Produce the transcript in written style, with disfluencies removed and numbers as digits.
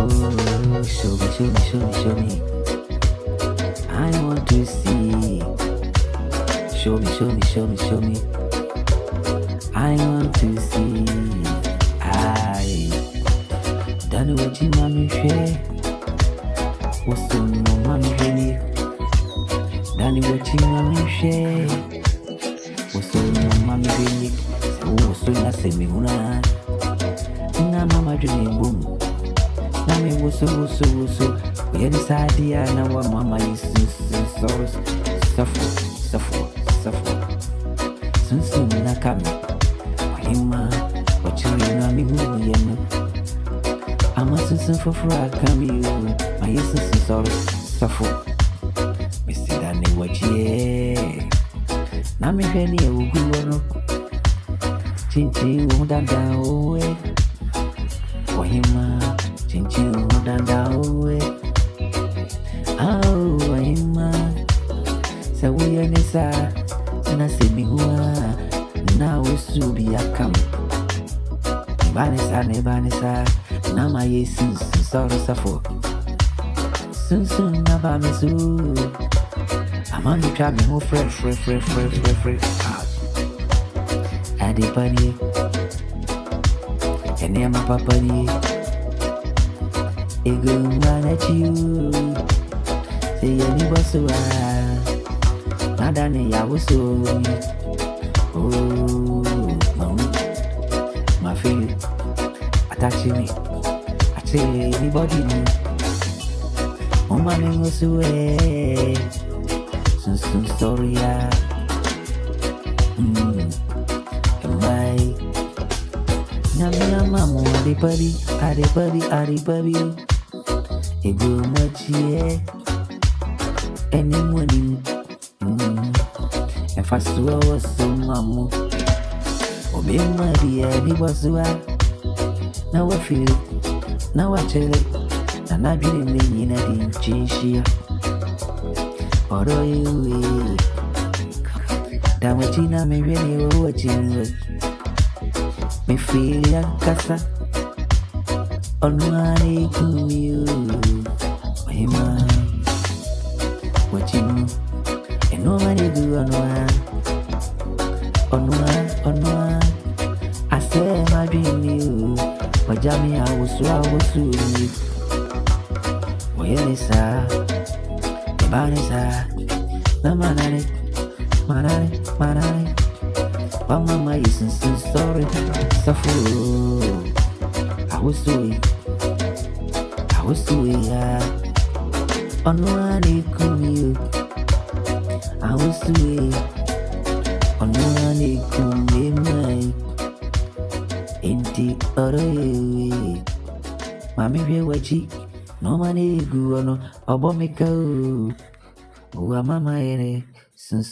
show me, show me, show me, show me. I want to see. Show me, show me, show me, show me. I want to see. I don't know what you mommy share. What's the no mommy share? Don't know what you mommy share. What's the no mommy share? What's the na se me una? Na mama dream boom. Na me woso. We had this idea now. What mama is so suffer. Soon na come. Hima, what you know me who you know. I'm a sister for I come you. My sister sorry suffer. Me see that name what ye. Na me penny who go. Chinchi won't down away. Wahima, chinchi won't down away. Oh, Wahima. So we are Nessa, and I say me who now we should be a camp. Nebanesa, now my essence sorry suffer. Soon, never miss you. I'm on the travel more fresh. Adi Bunny, and near my papa, a good man at you. Say any boss, not any, I was so. Oh, my feeling attaching me. I tell anybody, oh, my name was away. Soon, story, Mama, Adipadi. A good much, yeah. Any morning, and fast was so mamma. Obey my dear, he was well. Now I feel it, now I tell it, and I didn't mean I didn't change here. Although you down with Tina, me really watching it. Me feel like casa on money to you. My man, what you know, and no money do on one. I say my dream you, but Jamie, I was soon. Where is that? The banisa, the manane. But mama isn't so sorry. Suffer. I was doing, on one come you. I was doing, on one come me. In the other way, Mammy, be watching. No money go on, or bomb me go. Oh, mama, soon.